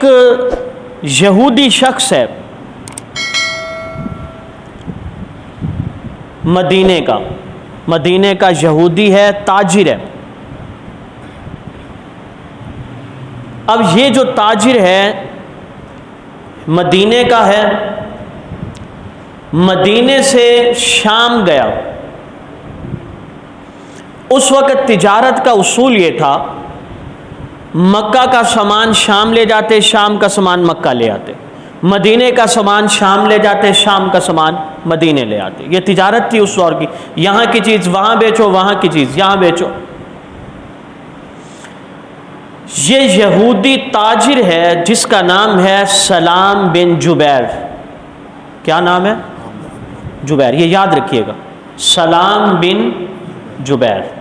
यहूदी शख्स है मदीने का यहूदी है, ताजिर है। अब ये जो ताजिर है मदीने का है, मदीने से शाम गया। उस वक़्त तिजारत का उसूल ये था, मक्का का सामान शाम ले जाते, शाम का सामान मक्का ले आते, मदीने का सामान शाम ले जाते, शाम का सामान मदीने ले आते। ये तिजारत थी उस दौर की। यहाँ की चीज़ वहाँ बेचो, वहाँ की चीज़ यहाँ बेचो। ये यहूदी ताजिर है जिसका नाम है सलाम बिन जुबैर। क्या नाम है? जुबैर। ये याद रखिएगा, सलाम बिन जुबैर।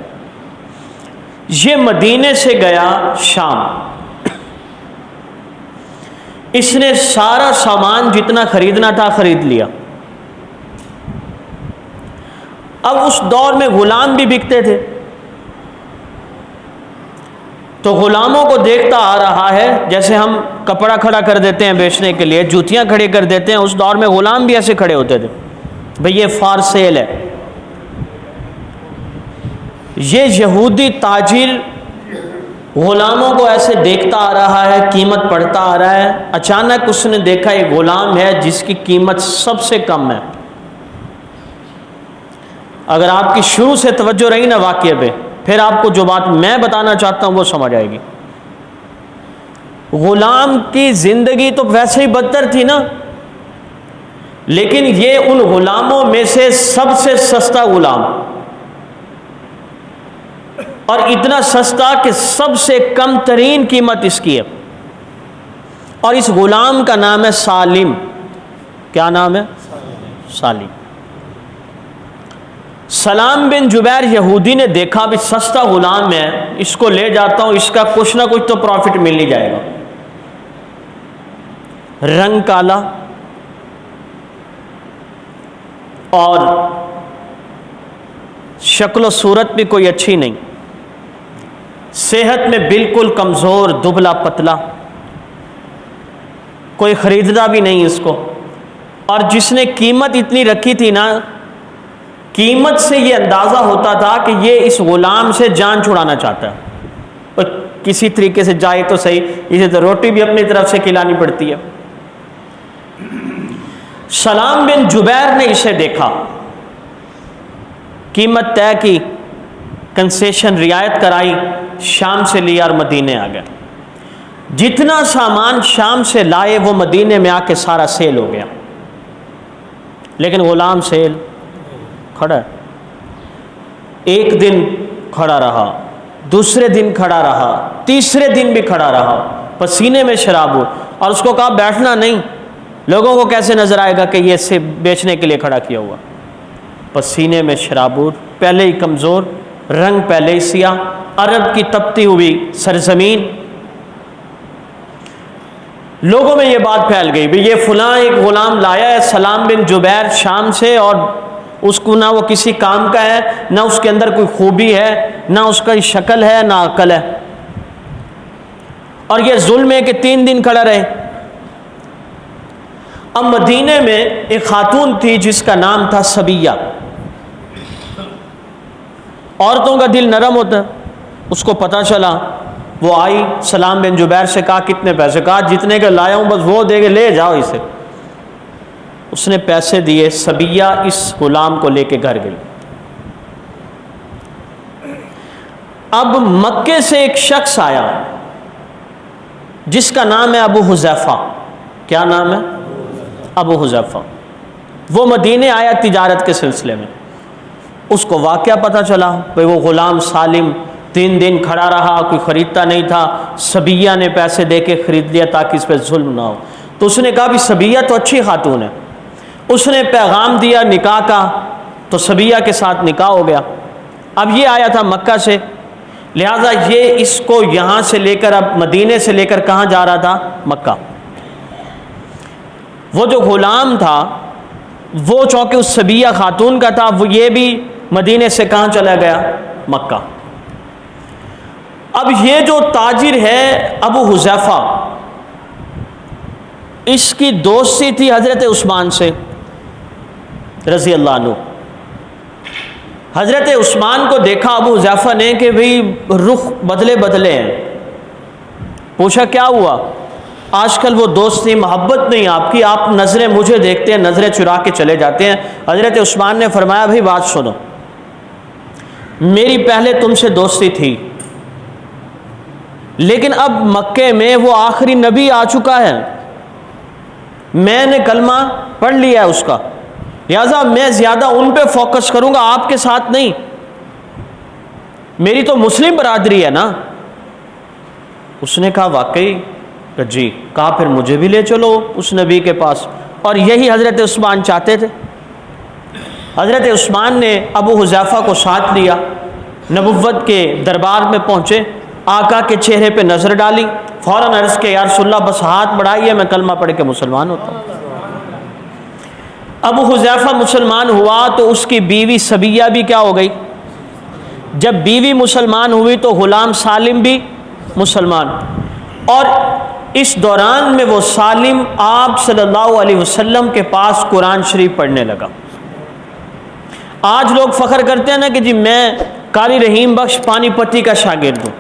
ये मदीने से गया शाम। इसने सारा सामान जितना खरीदना था खरीद लिया। अब उस दौर में गुलाम भी बिकते थे, तो गुलामों को देखता आ रहा है, जैसे हम कपड़ा खड़ा कर देते हैं बेचने के लिए, जूतियां खड़ी कर देते हैं, उस दौर में गुलाम भी ऐसे खड़े होते थे, भाई ये फॉर सेल है। ये यहूदी ताजिर गुलामों को ऐसे देखता आ रहा है, कीमत पढ़ता आ रहा है। अचानक उसने देखा एक गुलाम है जिसकी कीमत सबसे कम है। अगर आपकी शुरू से तवज्जो रही ना वाक़ये पे, फिर आपको जो बात मैं बताना चाहता हूं वो समझ आएगी। गुलाम की जिंदगी तो वैसे ही बदतर थी ना, लेकिन ये उन गुलामों में से सबसे सस्ता गुलाम, और इतना सस्ता कि सबसे कम तरीन कीमत इसकी है। और इस गुलाम का नाम है सालिम। क्या नाम है? सालिम। सलाम बिन जुबैर यहूदी ने देखा भी सस्ता गुलाम है, इसको ले जाता हूं, इसका कुछ ना कुछ तो प्रॉफिट मिल ही जाएगा। रंग काला और शक्ल सूरत भी कोई अच्छी नहीं, सेहत में बिल्कुल कमज़ोर, दुबला पतला, कोई ख़रीदता भी नहीं इसको। और जिसने कीमत इतनी रखी थी ना, कीमत से ये अंदाज़ा होता था कि ये इस ग़ुलाम से जान छुड़ाना चाहता है, और किसी तरीके से जाए तो सही, इसे तो रोटी भी अपनी तरफ से खिलानी पड़ती है। सलाम बिन जुबैर ने इसे देखा, कीमत तय की, कंसेशन रियायत कराई, शाम से लिया और मदीने आ गया। जितना सामान शाम से लाए वो मदीने में आके सारा सेल हो गया, लेकिन गुलाम सेल खड़ा है। एक दिन खड़ा रहा, दूसरे दिन खड़ा रहा, तीसरे दिन भी खड़ा रहा, पसीने में शराब हो, और उसको कहा बैठना नहीं, लोगों को कैसे नजर आएगा कि ये से बेचने के लिए खड़ा किया हुआ। पसीने में शराबूर, पहले ही कमज़ोर, रंग पहले ही सियाह, अरब की तपती हुई सरजमीन। लोगों में ये बात फैल गई भी ये फलां एक गुलाम लाया है सलाम बिन जुबैर शाम से, और उसको ना वो किसी काम का है, ना उसके अंदर कोई खूबी है, ना उसका शक्ल है, ना अकल है, और ये जुल्म है कि 3 दिन खड़ा रहे। अब मदीने में एक खातून थी जिसका नाम था सबिया। औरतों का दिल नरम होता है, उसको पता चला, वो आई, सलाम बिन जुबैर से कहा कितने पैसे, कहा जितने के लाया हूं बस वो दे के ले जाओ इसे। उसने पैसे दिए, सबिया इस गुलाम को लेके घर गई। अब मक्के से एक शख्स आया जिसका नाम है अबू हुज़ैफा। क्या नाम है? अबू हुज़ैफा। वो मदीने आया तिजारत के सिलसिले में। उसको वाक़या पता चला भाई वो ग़ुलाम सालिम 3 दिन खड़ा रहा, कोई ख़रीदता नहीं था, सबिया ने पैसे दे के ख़रीद लिया ताकि इस पर जुल्म ना हो। तो उसने कहा भी सबिया तो अच्छी खातून है। उसने पैगाम दिया निकाह का, तो सबिया के साथ निकाह हो गया। अब ये आया था मक्का से, लिहाजा ये इसको यहाँ से लेकर, अब मदीने से लेकर कहाँ जा रहा था? मक्का। वो जो ग़ुलाम था वो चूँकि उस सबिया खातून का था, वो ये भी मदीने से कहाँ चला गया? मक्का। अब ये जो ताजिर है अबू हुज़ैफा, इसकी दोस्ती थी हज़रत उस्मान से रज़ी अल्लाह अन्हु। हज़रत उस्मान को देखा अबू हुज़ैफ़ा ने कि भाई रुख बदले बदले हैं। पूछा क्या हुआ? आजकल वो दोस्ती मोहब्बत नहीं आपकी, आप नज़रें मुझे देखते हैं, नज़रें चुरा के चले जाते हैं। हज़रत उस्मान ने फरमाया भाई बात सुनो, मेरी पहले तुमसे दोस्ती थी, लेकिन अब मक्के में वो आखिरी नबी आ चुका है, मैंने कलमा पढ़ लिया है उसका, लिहाजा मैं ज़्यादा उन पे फोकस करूँगा, आपके साथ नहीं। मेरी तो मुस्लिम बरादरी है ना। उसने कहा वाकई जी? कहा फिर मुझे भी ले चलो उस नबी के पास। और यही हज़रत उस्मान चाहते थे। हज़रत उस्मान ने अबू हुज़ैफ़ा को साथ लिया, नबुव्वत के दरबार में पहुँचे, आका के चेहरे पे नज़र डाली, फ़ौरन अर्ज़ के या रसूलल्लाह बस हाथ बढ़ाइए, मैं कलमा पढ़ के मुसलमान होता हूँ। अबू हुज़ैफ़ा मुसलमान हुआ तो उसकी बीवी सबिया भी क्या हो गई? जब बीवी मुसलमान हुई तो ग़ुलाम सालिम भी मुसलमान। और इस दौरान में वो सालिम आप सल्लल्लाहु अलैहि वसल्लम के पास कुरान शरीफ पढ़ने लगा। आज लोग फ़ख्र करते हैं ना कि जी मैं कारी रहीम बख्श पानीपती का शागिर्द हूँ,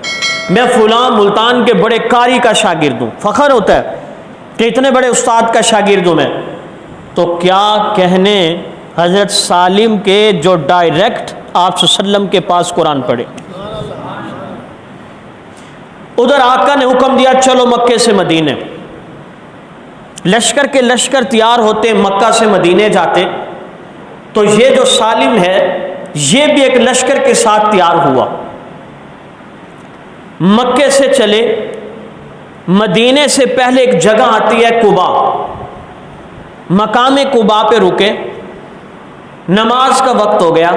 मैं फ़ुलां मुल्तान के बड़े कारी का शागिर्द हूँ। फ़ख्र होता है कि इतने बड़े उस्ताद का शागिर्द हूँ मैं। तो क्या कहने हज़रत सालिम के जो डायरेक्ट आप सल्लम के पास कुरान पढ़े। उधर आका ने हुक्म दिया चलो मक्के से मदीने। लश्कर के लश्कर तैयार होते, मक्का से मदीने जाते। तो ये जो सालिम है ये भी एक लश्कर के साथ तैयार हुआ, मक्के से चले। मदीने से पहले एक जगह आती है कुबा, मकाम कुबा पे रुके। नमाज का वक्त हो गया।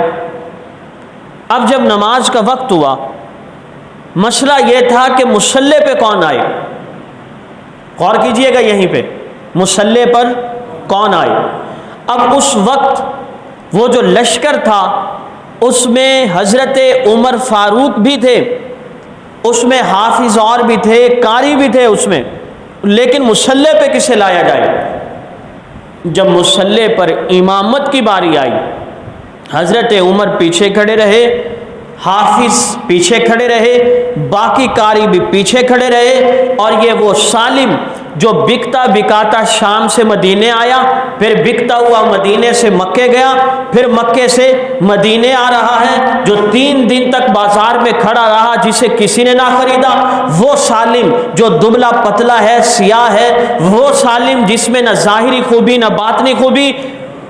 अब जब नमाज का वक्त हुआ, मसला यह था कि मुसल्ले पे कौन आए। गौर कीजिएगा यहीं पे, मुसल्ले पर कौन आए। अब उस वक्त वो जो लश्कर था उसमें हज़रत उमर फारूक भी थे, उसमें हाफिज और भी थे, कारी भी थे उसमें, लेकिन मुसल्ले पे किसे लाया जाए। जब मुसल्ले पर इमामत की बारी आई, हज़रत उमर पीछे खड़े रहे, हाफिज पीछे खड़े रहे, बाकी कारी भी पीछे खड़े रहे। और ये वो सालिम जो बिकता बिकाता शाम से मदीने आया, फिर बिकता हुआ मदीने से मक्के गया, फिर मक्के से मदीने आ रहा है, जो 3 दिन तक बाजार में खड़ा रहा जिसे किसी ने ना खरीदा, वो सालिम जो दुबला पतला है, सियाह है, वो सालिम जिसमें न ज़ाहिरी खूबी न बातनी खूबी।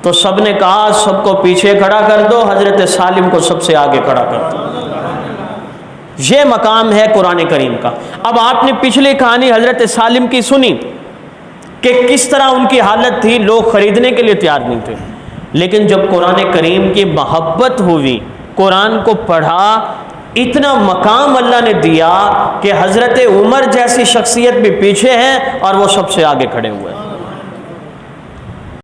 तो सब ने कहा सबको पीछे खड़ा कर दो, हज़रत सालिम को सबसे आगे खड़ा कर दो। ये मकाम है कुरान करीम का। अब आपने पिछली कहानी हज़रत सालिम की सुनी कि किस तरह उनकी हालत थी, लोग ख़रीदने के लिए तैयार नहीं थे। लेकिन जब कुरान करीम की मोहब्बत हुई, कुरान को पढ़ा, इतना मकाम अल्लाह ने दिया कि हज़रत उमर जैसी शख्सियत भी पीछे हैं और वो सबसे आगे खड़े हुए हैं।